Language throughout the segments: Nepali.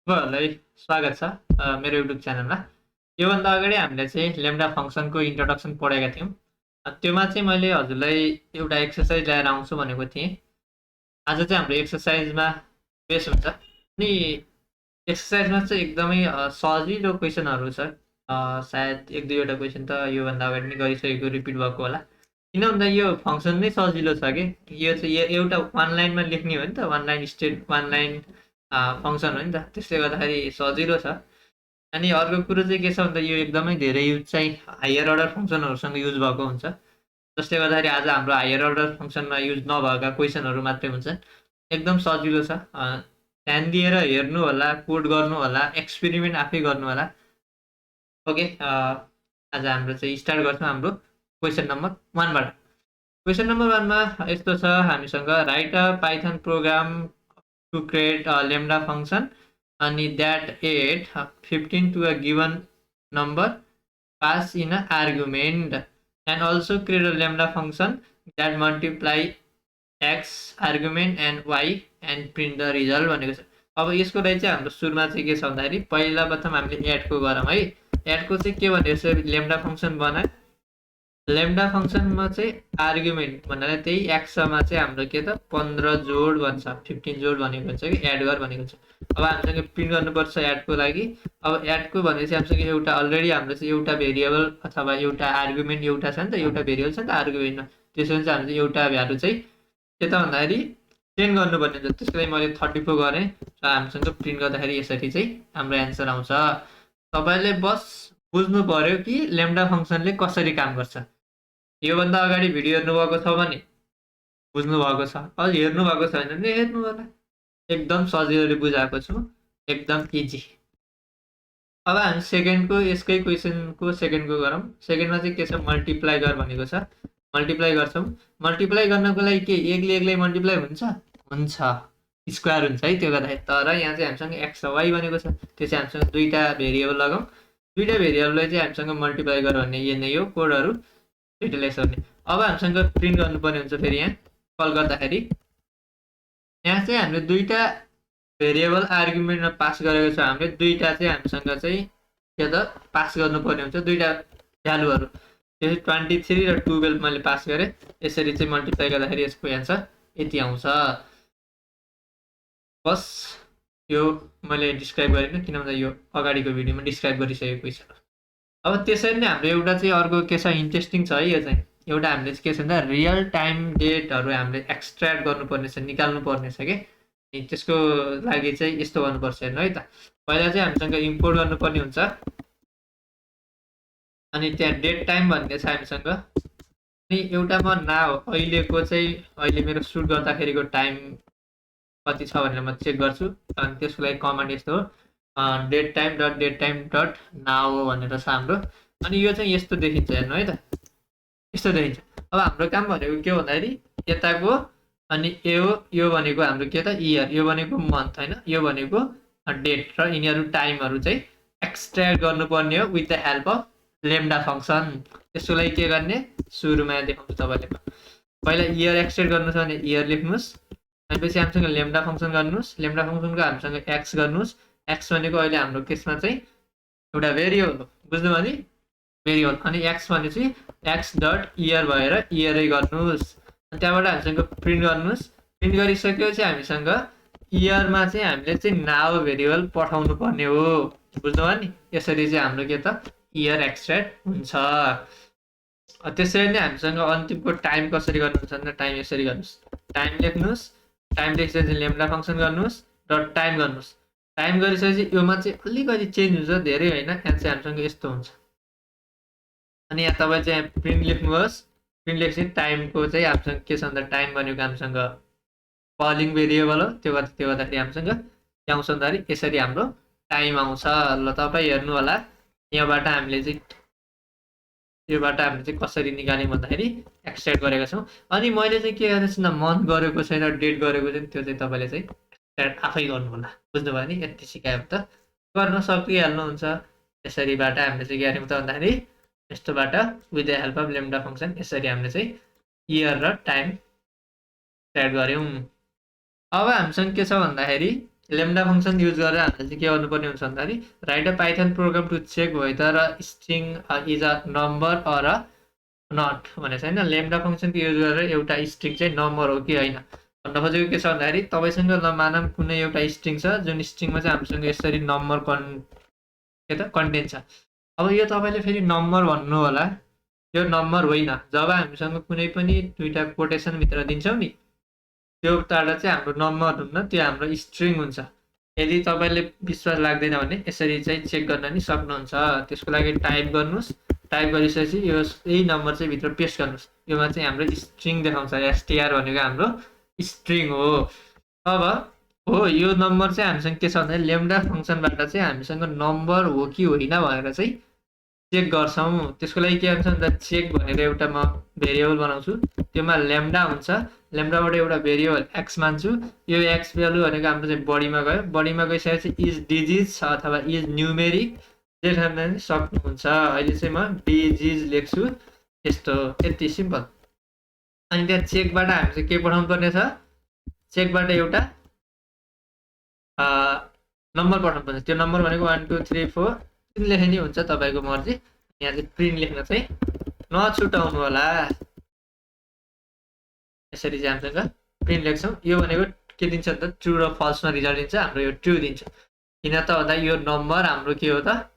सबैहरूलाई स्वागत छ मेरो युट्युब च्यानलमा। योभन्दा अगाडि हामीले चाहिँ लेम्डा फङ्सनको इन्ट्रोडक्सन पढेका थियौँ। त्योमा चाहिँ मैले हजुरलाई एउटा एक्सर्साइज ल्याएर आउँछु भनेको थिएँ। आज चाहिँ हाम्रो एक्सर्साइजमा बेस हुन्छ अनि एक्सर्साइजमा चाहिँ एकदमै सजिलो क्वेसनहरू छ। सायद एक दुईवटा क्वेसन त योभन्दा अगाडि नै गरिसकेको रिपिट भएको होला। किन भन्दा यो फङ्सन नै सजिलो छ कि यो चाहिँ एउटा वान लाइनमा लेख्ने हो नि त, वान लाइन फङ्सन हो नि त, त्यसले गर्दाखेरि सजिलो छ। अनि अर्को कुरो चाहिँ के छ भन्दा यो एकदमै धेरै युज चाहिँ हायर अर्डर फङ्सनहरूसँग युज भएको हुन्छ, जसले गर्दाखेरि आज हाम्रो हायर अर्डर फङ्सनमा युज नभएका क्वेसनहरू मात्रै हुन्छन्। एकदम सजिलो छ, ध्यान दिएर हेर्नु होला, कोड गर्नु होला, एक्सपेरिमेन्ट आफै गर्नु होला। ओके, आज हाम्रो चाहिँ स्टार्ट गर्छौँ हाम्रो क्वेसन नम्बर 1बाट। क्वेसन नम्बर 1मा यस्तो छ हामीसँग, right a Python programme to create a lambda function and that add 15 to a given number, pass in an argument, and also create a lambda function that multiply x argument and y and print the result भनेको छ। अब यसको लागि चाहिँ हाम्रो सुरुमा चाहिँ के छ भन्दाखेरि पहिला प्रथम हामीले एडको गरौँ है। एडको चाहिँ के भनेको छ, लेम्डा फङ्सन बनाए। लेम्डा फङ्सनमा चाहिँ आर्गुमेन्ट भनेर त्यही एक्समा चाहिँ हाम्रो के त 15 जोड भन्छ, 15 जोड भनेको हुन्छ कि एड गर भनेको हुन्छ। अब हामीसँग प्रिन्ट गर्नुपर्छ एडको लागि। अब एडको भनेपछि हामीसँग एउटा अलरेडी हाम्रो चाहिँ एउटा भेरिएबल अथवा एउटा आर्गुमेन्ट एउटा छ नि त, एउटा भेरिएबल छ नि त आर्गुमेन्टमा, त्यसो भने चाहिँ हामीले एउटा भ्यालु चाहिँ के त भन्दाखेरि चेन्ज गर्नुपर्ने हुन्छ। त्यसको लागि मैले 34 गरेँ र हामीसँग प्रिन्ट गर्दाखेरि यसरी चाहिँ हाम्रो एन्सर आउँछ। तपाईँले बस बुझ्नु पर्यो कि लेम्डा फङ्सनले कसरी काम गर्छ। योभन्दा अगाडि भिडियो हेर्नुभएको छ भने बुझ्नु भएको छ, अझ हेर्नु भएको छैन भने हेर्नु होला। एकदम सजिलोले बुझाएको छु, एकदम इजी। अब हामी सेकेन्डको यसकै क्वेसनको सेकेन्डको गरौँ। सेकेन्डमा चाहिँ के छ, मल्टिप्लाई गर भनेको छ। मल्टिप्लाई गर्छौँ। मल्टिप्लाई गर्नको लागि के एकले एकलाई मल्टिप्लाई हुन्छ? हुन्छ, स्क्वायर हुन्छ है त्यो गर्दाखेरि। तर यहाँ चाहिँ हामीसँग एक्स र वाई भनेको छ, त्यो चाहिँ हामीसँग दुईवटा भेरिएबल लगाउँ। दुईवटा भेरिएबललाई चाहिँ हामीसँग मल्टिप्लाई गर भन्ने यो नै हो कोडहरू, युटिलाइज गर्ने। अब हामीसँग प्रिन्ट गर्नुपर्ने हुन्छ। फेरि यहाँ कल गर्दाखेरि यहाँ चाहिँ हामीले दुईवटा भेरिएबल आर्गुमेन्टमा पास गरेको छ। हामीले दुईवटा चाहिँ हामीसँग चाहिँ के त पास गर्नुपर्ने हुन्छ, दुईवटा भ्यालुहरू। त्यसरी 23 र 12 मैले पास गरेँ। यसरी चाहिँ मल्टिप्लाई गर्दाखेरि यसको एन्सर यति आउँछ। बस यो मैले डिस्क्राइब गरेन, किन भन्दा यो अगाडिको भिडियोमा डिस्क्राइब गरिसकेको छ। अब त्यसरी नै हाम्रो एउटा चाहिँ अर्को के छ, इन्ट्रेस्टिङ छ है। यो चाहिँ एउटा हामीले के छ भन्दा रियल टाइम डेटहरू हामीले एक्सट्र्याक्ट गर्नुपर्ने छ, निकाल्नु पर्ने छ कि। त्यसको लागि चाहिँ यस्तो गर्नुपर्छ हेर्नु है त। पहिला चाहिँ हामीसँग इम्पोर्ट गर्नुपर्ने हुन्छ, अनि त्यहाँ डेट टाइम भन्ने छ हामीसँग। अनि एउटामा ना हो अहिलेको चाहिँ, अहिले मेरो सुट गर्दाखेरिको टाइम कति छ भनेर म चेक गर्छु। अनि त्यसको लागि कमान्ड यस्तो हो, डेट टाइम डट नाउ भनेर छ हाम्रो। अनि यो चाहिँ यस्तो देखिन्छ हेर्नु है त, यस्तो देखिन्छ। अब हाम्रो काम भनेको के हो भन्दाखेरि यताको अनि यो भनेको हाम्रो के त इयर, यो भनेको मन्थ होइन, यो भनेको डेट र यिनीहरू टाइमहरू चाहिँ एक्सट्र्याक्ट गर्नुपर्ने हो with the help of lambda function. त्यसको लागि के गर्ने, सुरुमा देखाउँछु तपाईँले। पहिला इयर एक्सट्र्याक्ट गर्नु छ भने इयर लेख्नुहोस्, अनि पछि हामीसँग लेम्डा फङ्सन गर्नुहोस्। लेम्डा फङ्सनको हामीसँग एक्स गर्नुहोस्। एक्स भनेको अहिले हाम्रो केसमा चाहिँ एउटा भेरिएबल हो, बुझ्नुभयो नि, भेरिएबल। अनि एक्स भनेपछि एक्स डट इयर भएर इयरै गर्नुहोस्। अनि त्यहाँबाट हामीसँग प्रिन्ट गर्नुहोस्। प्रिन्ट गरिसकेपछि हामीसँग इयरमा चाहिँ हामीले चाहिँ नाउ भेरिएबल पठाउनु पर्ने हो, बुझ्नुभयो नि। यसरी चाहिँ हाम्रो के त इयर एक्सट्र्याक्ट हुन्छ। त्यसरी नै हामीसँग अन्तिमको टाइम कसरी गर्नुहुन्छ भने टाइम यसरी गर्नुहोस्, टाइम लेख्नुहोस्। टाइम लेखिसकेपछि लेम्डा फङ्सन गर्नुहोस्, डट टाइम गर्नुहोस्। टाइम गरिसकेपछि योमा चाहिँ अलिकति चेन्ज हुन्छ, धेरै होइन। यहाँ चाहिँ हामीसँग यस्तो हुन्छ। अनि यहाँ तपाईँ चाहिँ प्रिन्ट लेख्नुहोस्। प्रिन्ट लेखेपछि टाइमको चाहिँ हामीसँग के छ भन्दा टाइम भनेको हामीसँग कलिङ भेरिएबल हो, त्यो गर्दाखेरि हामीसँग के आउँछ भन्दाखेरि यसरी हाम्रो टाइम आउँछ। ल तपाईँ हेर्नु होला, यहाँबाट हामीले चाहिँ योबाट हामीले चाहिँ कसरी निकाल्यौँ भन्दाखेरि एक्सट्र्याक्ट गरेका छौँ। अनि मैले चाहिँ के गरेको छु न, मन्थ गरेको छैन, डेट गरेको छैन, त्यो चाहिँ तपाईँले चाहिँ एक्सट्र्याक्ट आफै गर्नु होला, बुझ्नुभयो नि। यति सिकायो त गर्न सकिहाल्नुहुन्छ। यसरीबाट हामीले चाहिँ के गर्यौँ त भन्दाखेरि यस्तोबाट with the help of lambda function यसरी हामीले चाहिँ इयर र टाइम एक्सट्र्याक्ट गऱ्यौँ। अब हामीसँग के छ भन्दाखेरि लेम्डा फंक्सन युज गरेर हामीले चाहिँ के गर्नुपर्ने हुन्छ भन्दाखेरि write a Python program to check whether string is a number or not भनेको छ होइन। लेम्डा फंक्सनको युज गरेर एउटा स्ट्रिङ चाहिँ नम्बर हो कि होइन भन्न खोजेको के छ भन्दाखेरि तपाईँसँग मानौँ कुनै एउटा स्ट्रिङ छ जुन स्ट्रिङमा चाहिँ हामीसँग यसरी नम्बर कन्टेन्ट छ। अब यो तपाईँले फेरि नम्बर भन्नु होला, यो नम्बर होइन। जब हामीसँग कुनै पनि दुईवटा कोटेसनभित्र दिन्छौँ नि त्यो टाढा चाहिँ हाम्रो नम्बर हुन्न, त्यो हाम्रो स्ट्रिङ हुन्छ। यदि तपाईँले विश्वास लाग्दैन भने यसरी चाहिँ चेक गर्न नि सक्नुहुन्छ। त्यसको लागि टाइप गर्नुहोस्, टाइप गरिसकेपछि यो यही नम्बर चाहिँ भित्र पेस्ट गर्नुहोस्। योमा चाहिँ हाम्रो स्ट्रिङ देखाउँछ, एसटीआर भनेको हाम्रो स्ट्रिङ हो। अब हो यो नम्बर चाहिँ हामीसँग के छ भन्दाखेरि लेम्डा फंक्सनबाट चाहिँ हामीसँग नम्बर हो कि होइन भनेर चाहिँ चेक गर्छौँ। त्यसको लागि के हुन्छ भन्दा चेक भनेर एउटा म भेरिएबल बनाउँछु, त्योमा लेम्डा हुन्छ। लेम्डाबाट एउटा भेरिएबल एक्स मान्छु, यो एक्स भ्यालु भनेको हाम्रो चाहिँ बढीमा गयो, बढीमा गइसकेपछि इज डिजिज अथवा इज न्युमेरिक जे लेख्न सक्नुहुन्छ। अहिले चाहिँ म डिजिज लेख्छु, यस्तो यति सिम्पल। अनि त्यहाँ चेकबाट हामी चाहिँ के पठाउनु पर्ने छ, चेकबाट एउटा नम्बर पठाउनु पर्ने। त्यो नम्बर भनेको 1 2 3 4 प्रिन्ट लेख्ने नि हुन्छ तपाईँको मर्जी। यहाँ चाहिँ प्रिन्ट लेख्न चाहिँ नछुटाउनु होला। यसरी चाहिँ हामीसँग प्रिन्ट लेख्छौँ। यो भनेको के दिन्छ त ट्रु र फल्समा रिजल्ट दिन्छ, हाम्रो यो ट्रु दिन्छ। किन त भन्दा यो नम्बर हाम्रो के हो त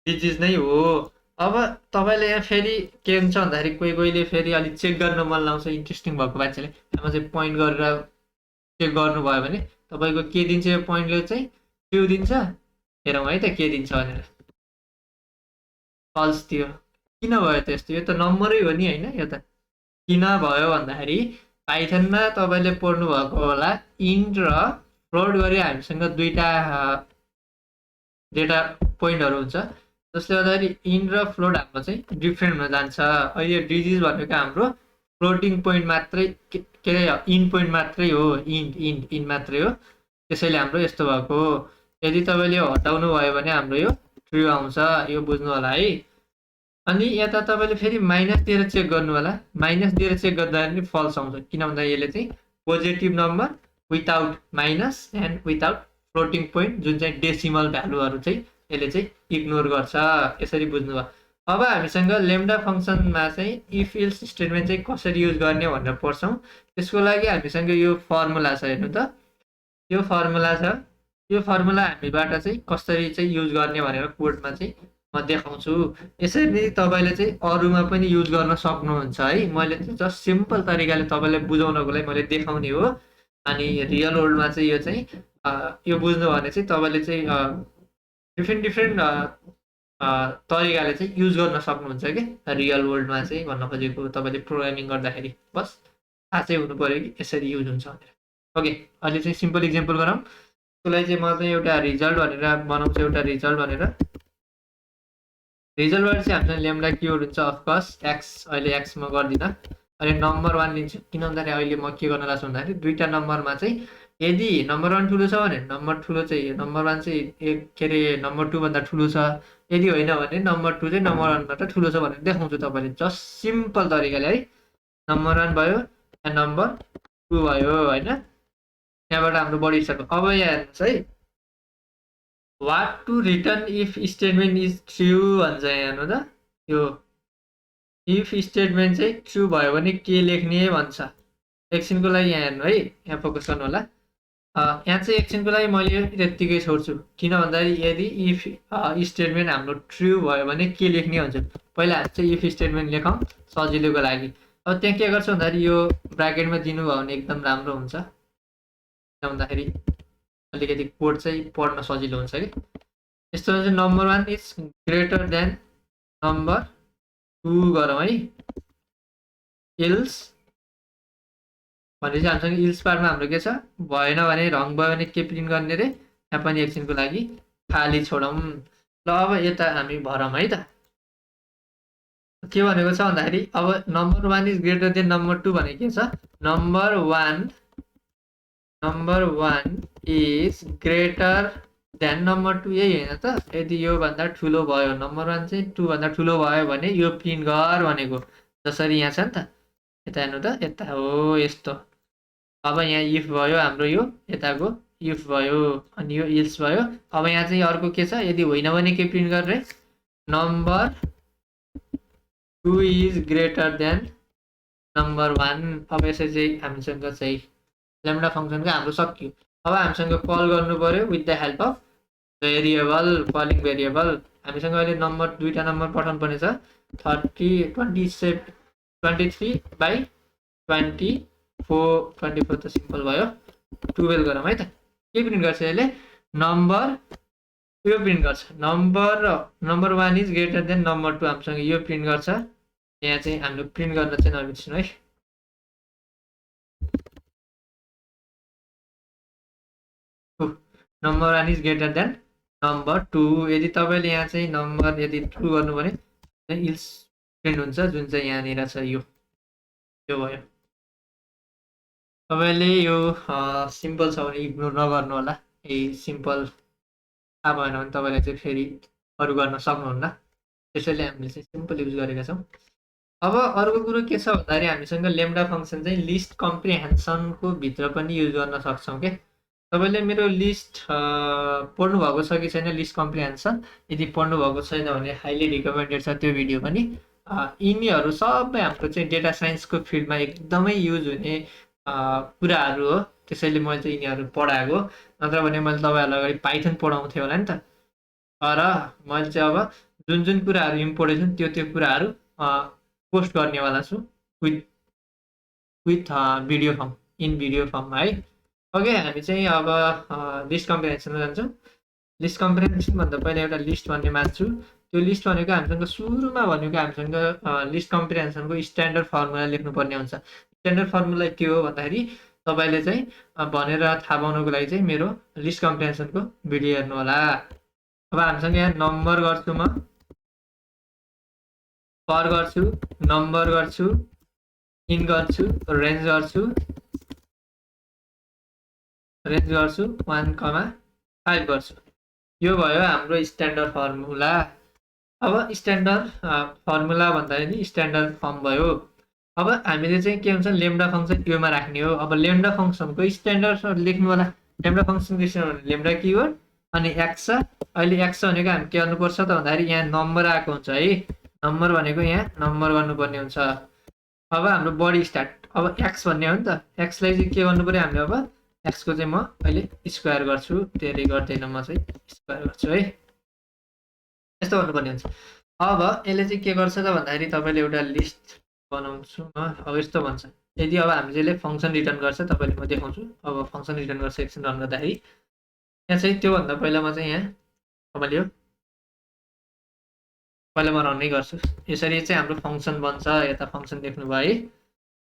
डिजिज नै हो। अब तपाईँले यहाँ फेरि के हुन्छ भन्दाखेरि कोही कोहीले फेरि अलिक चेक गर्न मन लाउँछ, इन्ट्रेस्टिङ भएको मान्छेले त्यसमा चाहिँ पोइन्ट गरेर चेक गर्नुभयो भने तपाईँको के दिन्छ, यो पोइन्टले चाहिँ ट्रु दिन्छ। हेरौँ है त के दिन्छ भनेर, फल्स दियो। किन भयो त यस्तो, यो त नम्बरै हो नि होइन। यो त किन भयो भन्दाखेरि पाइथनमा तपाईँले पढ्नु भएको होला इन्ट र फ्लोट गरी हामीसँग दुईवटा डेटा पोइन्टहरू हुन्छ, जसले गर्दाखेरि इन्ट र फ्लोट हाम्रो चाहिँ डिफ्रेन्टमा जान्छ। अहिले डिजिज भनेको हाम्रो फ्लोटिङ पोइन्ट मात्रै के अरे इन्ट पोइन्ट मात्रै हो, इन्ट मात्रै हो, त्यसैले हाम्रो यस्तो भएको। यदि तपाईँले हटाउनु भयो भने हाम्रो यो ट्रु आउँछ, यो बुझ्नु होला है। अनि यता तपाईँले फेरि माइनस दिएर चेक गर्नु होला, माइनस दिएर चेक गर्दा पनि फल्स आउँछ। किन भन्दा यसले चाहिँ positive number without minus and without floating point जुन चाहिँ डेसिमल भ्यालुहरू चाहिँ यसले चाहिँ इग्नोर गर्छ। यसरी बुझ्नुभयो। अब हामीसँग लेम्डा फंक्सनमा चाहिँ इफ इल्स स्टेटमेन्ट चाहिँ कसरी युज गर्ने भनेर पढ्छौँ। त्यसको लागि हामीसँग यो फर्मुला छ, हेर्नु त यो फर्मुला छ। यो फर्मुला हामीबाट चाहिँ कसरी चाहिँ युज गर्ने भनेर कोडमा चाहिँ म देखाउँछु। यसरी तपाईँले चाहिँ अरूमा पनि युज गर्न सक्नुहुन्छ है। मैले जस्ट सिम्पल तरिकाले तपाईँलाई बुझाउनको लागि मैले देखाउने हो। अनि रियल वर्ल्डमा चाहिँ यो चाहिँ यो बुझ्नु भने चाहिँ तपाईँले चाहिँ डिफ्रेन्ट तरिकाले चाहिँ युज गर्न सक्नुहुन्छ क्या रियल वर्ल्डमा चाहिँ भन्न खोजेको। तपाईँले प्रोग्रामिङ गर्दाखेरि बस थाहा चाहिँ हुनु पऱ्यो कि यसरी युज हुन्छ भनेर। ओके, अहिले चाहिँ सिम्पल इक्जाम्पल गरौँ। त्यसलाई चाहिँ म चाहिँ एउटा रिजल्ट भनेर बनाउँछु, एउटा रिजल्ट भनेर। रिजल्टबाट चाहिँ हामीसँग लेम्डा किवर्ड हुन्छ अफकोर्स एक्स, अहिले एक्स म गर्दिनँ। अहिले नम्बर 1 लिन्छु, किन भन्दाखेरि अहिले म के गर्न लाग्छु भन्दाखेरि दुईवटा नम्बरमा चाहिँ यदि नम्बर 1 ठुलो छ भने नम्बर ठुलो चाहिँ नम्बर 1 चाहिँ के अरे नम्बर 2 भन्दा ठुलो छ, यदि होइन भने नम्बर 2 चाहिँ नम्बर 1 भन्दा ठुलो छ भनेर देखाउँछु तपाईँले जस्ट सिम्पल तरिकाले है। नम्बर 1 भयो एन्ड नम्बर 2 भयो होइन। यहाँबाट हाम्रो बडी स्टार्ट। अब यहाँ हेर्नुहोस् है, what to return if statement is true भन्छ। यहाँ हेर्नु त, यो इफ स्टेटमेन्ट चाहिँ ट्रु भयो भने के लेख्ने भन्छ। एकछिनको लागि यहाँ हेर्नु है, यहाँ फोकस गर्नु होला। यहाँ चाहिँ एकछिनको लागि मैले त्यत्तिकै छोड्छु, किन भन्दाखेरि यदि इफ स्टेटमेन्ट हाम्रो ट्रु भयो भने के लेख्ने भन्छ। पहिला हामी चाहिँ इफ स्टेटमेन्ट लेखौँ सजिलोको लागि। अब त्यहाँ के गर्छ भन्दाखेरि यो ब्राकेटमा दिनुभयो भने एकदम राम्रो हुन्छ, किन भन्दाखेरि अलिकति कोड चाहिँ पढ्न सजिलो हुन्छ कि। यस्तो चाहिँ number 1 is greater than number 2 गरौँ है। इल्स भनेपछि हामीसँग इल्स पार्टमा हाम्रो के छ, भएन भने रङ भयो भने के प्रिन्ट गर्ने रे। यहाँ पनि एकछिनको लागि खाली छोडौँ। ल अब यता हामी भरौँ है त। के भनेको छ भन्दाखेरि अब number 1 is greater than number 2 भनेको के छ, number 1 is greater than number 2 यही होइन त। यदि यो भन्दा ठुलो भयो, नम्बर 1 चाहिँ 2 भन्दा ठुलो भयो भने यो प्रिन्ट गर भनेको। जसरी यहाँ छ नि त, यता हेर्नु त, यता हो यस्तो। अब यहाँ इफ भयो हाम्रो यो यताको इफ भयो अनि यो इल्स भयो। अब यहाँ चाहिँ अर्को के छ, यदि होइन भने के प्रिन्ट गर्ने, number 2 is greater than number 1। अब यसरी चाहिँ हामीसँग चाहिँ ल्याम्डा फङ्सनको हाम्रो सक्यो। अब हामीसँग कल गर्नु पर्यो with the help of variable, calling variable. हामीसँग अहिले नम्बर दुईवटा नम्बर पठाउनु पर्ने छ, 23/24 त सिम्पल भयो, 12 गरौँ है त। के प्रिन्ट गर्छ यसले, नम्बर यो प्रिन्ट गर्छ, number 1 is greater than number 2, हामीसँग यो प्रिन्ट गर्छ। यहाँ चाहिँ हामीले प्रिन्ट गर्न चाहिँ नबिर्सौँ है। Number 1 is greater than number 2। यदि तपाईँले यहाँ चाहिँ नम्बर यदि 2 गर्नु भने इल्स प्रिन्ट हुन्छ, जुन चाहिँ यहाँनिर छ यो भयो। तपाईँले यो सिम्पल छ भने इग्नोर नगर्नु होला, यही सिम्पल थाहा भएन भने तपाईँले चाहिँ फेरि अरू गर्न सक्नुहुन्न, त्यसैले हामीले चाहिँ सिम्पल युज गरेका छौँ। अब अर्को कुरो के छ भन्दाखेरि हामीसँग ल्याम्डा फङ्सन चाहिँ लिस्ट कम्प्रिहेन्सनको भित्र पनि युज गर्न सक्छौँ के। तपाईँले मेरो लिस्ट पढ्नु भएको छ कि छैन, लिस्ट कम्प्रिहेन्सन यदि पढ्नु भएको छैन भने हाइली रिकमेन्डेड छ त्यो भिडियो पनि। यिनीहरू सबै हाम्रो चाहिँ डेटा साइन्सको फिल्डमा एकदमै युज हुने कुराहरू हो, त्यसैले मैले चाहिँ यिनीहरू पढाएको। नत्र भने मैले तपाईँहरूलाई अगाडि पाइथन पढाउँथेँ होला नि त। तर मैले चाहिँ अब जुन जुन कुराहरू इम्पोर्टेन्ट छन् त्यो कुराहरू पोस्ट गर्नेवाला छु with video form, in video फर्ममा है। ओके, हामी चाहिँ अब लिस्ट कम्प्रिहेन्सनमा जान्छौँ। लिस्ट कम्प्रिहेन्सनभन्दा पहिला एउटा लिस्ट भन्ने मान्छु। त्यो लिस्ट भनेको हामीसँग सुरुमा भनेको हामीसँग लिस्ट कम्प्रिहेन्सनको स्ट्यान्डर्ड फर्मुला लेख्नुपर्ने हुन्छ। स्ट्यान्डर्ड फर्मुला के हो भन्दाखेरि तपाईँले चाहिँ भनेर थाहा पाउनको लागि चाहिँ मेरो लिस्ट कम्प्रिहेन्सनको भिडियो हेर्नु होला। अब हामीसँग यहाँ नम्बर गर्छु, म पर गर्छु, नम्बर गर्छु, इन गर्छु, रेन्ज गर्छु 1,5 गर्छु। यो भयो हाम्रो स्ट्यान्डर्ड फर्मुला। अब स्ट्यान्डर्ड फर्मुला भन्दाखेरि स्ट्यान्डर्ड फर्म भयो। अब हामीले चाहिँ के हुन्छ, ल्याम्डा फङ्सन योमा राख्ने हो। अब ल्याम्डा फङ्सनको स्ट्यान्डर्ड लेख्नु होला। ल्याम्डा फङ्सनको स्ट्यान्डर्ड ल्याम्डा किवर्ड अनि एक्स छ। अहिले एक्स भनेको हामी के गर्नुपर्छ त भन्दाखेरि यहाँ नम्बर आएको हुन्छ है, नम्बर भनेको यहाँ नम्बर गर्नुपर्ने हुन्छ। अब हाम्रो बडी स्टार्ट अब एक्स भन्ने हो नि त, एक्सलाई चाहिँ के गर्नु पर्यो हामीले, अब एक्सको चाहिँ म अहिले स्क्वायर गर्छु, धेरै गर्दैन, म चाहिँ स्क्वायर गर्छु है, यस्तो गर्नुपर्ने हुन्छ। अब यसले चाहिँ के गर्छ त भन्दाखेरि तपाईँले एउटा लिस्ट बनाउँछु म, अब यस्तो भन्छ। यदि अब हामीले यसले फङ्सन रिटर्न गर्छ, तपाईँले म देखाउँछु। अब फङ्सन रिटर्न गर्छ एकछिन रन गर्दाखेरि, यहाँ चाहिँ त्योभन्दा पहिला म चाहिँ यहाँ तपाईँले पहिला म रनै गर्छु। यसरी चाहिँ हाम्रो फङ्सन बन्छ। यता फङ्सन देख्नुभयो है,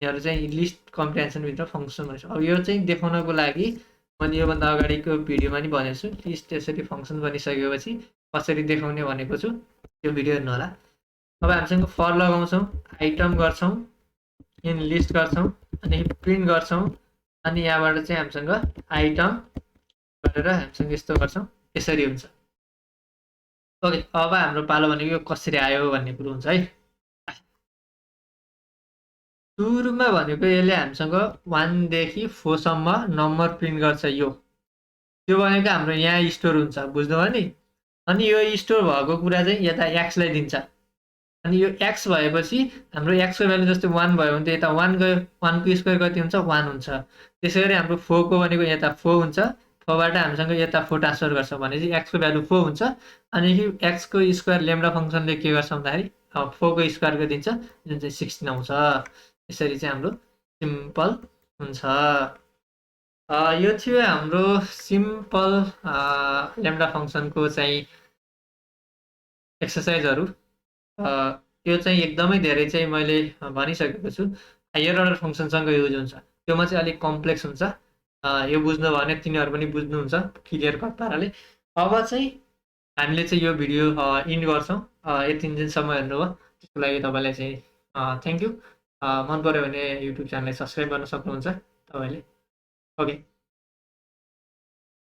यहाँहरू चाहिँ लिस्ट कम्प्रिहेन्सनभित्र फङ्सन भन्छ। अब यो चाहिँ देखाउनको लागि मैले योभन्दा अगाडिको भिडियोमा नि भनेको छु, लिस्ट यसरी फङ्सन बनिसकेपछि कसरी देखाउने भनेको छु, त्यो भिडियो हेर्नु होला। अब हामीसँग फर लगाउँछौँ, आइटम गर्छौँ, इन लिस्ट गर्छौँ, अनि प्रिन्ट गर्छौँ, अनि यहाँबाट चाहिँ हामीसँग आइटम गरेर हामीसँग यस्तो गर्छौँ, यसरी हुन्छ। ओके, अब हाम्रो पालो भनेको यो कसरी आयो भन्ने कुरो हुन्छ है। सुरुमा भनेको यसले हामीसँग 1 देखि 4 सम्म नम्बर प्रिन्ट गर्छ। यो त्यो भनेको हाम्रो यहाँ स्टोर हुन्छ, बुझ्नुभयो नि। अनि यो स्टोर भएको कुरा चाहिँ यता एक्सलाई दिन्छ। अनि यो एक्स भएपछि हाम्रो एक्सको भ्यालु जस्तै 1 भयो भने त यता 1 गयो, 1 को स्क्वायर कति हुन्छ, 1 हुन्छ। त्यसै गरी हाम्रो 4 को भनेको यता 4 हुन्छ, 4 बाट हामीसँग यता 4 ट्रान्सफर गर्छ भनेपछि एक्सको भ्यालु 4 हुन्छ। अनि एक्सको स्क्वायर ल्याम्डा फङ्सनले के गर्छ भन्दाखेरि 4 को स्क्वायरको दिन्छ, जुन चाहिँ 16 आउँछ। यसरी चाहिँ हाम्रो सिम्पल हुन्छ। यो थियो हाम्रो सिम्पल ल्याम्डा फङ्सनको चाहिँ एक्सर्साइजहरू। यो चाहिँ एकदमै धेरै चाहिँ मैले भनिसकेको छु। हायर अर्डर फङ्सनसँग युज हुन्छ, त्योमा चाहिँ अलिक कम्प्लेक्स हुन्छ। यो बुझ्नु भयो भने तिनीहरू पनि बुझ्नुहुन्छ क्लियर कट पाराले। अब चाहिँ हामीले चाहिँ यो भिडियो इन्ड गर्छौँ। यति दिनसम्म हेर्नुभयो त्यसको लागि तपाईँलाई चाहिँ थ्याङ्क यू। मन पऱ्यो भने युट्युब च्यानललाई सब्सक्राइब गर्न सक्नुहुन्छ तपाईँले। ओके।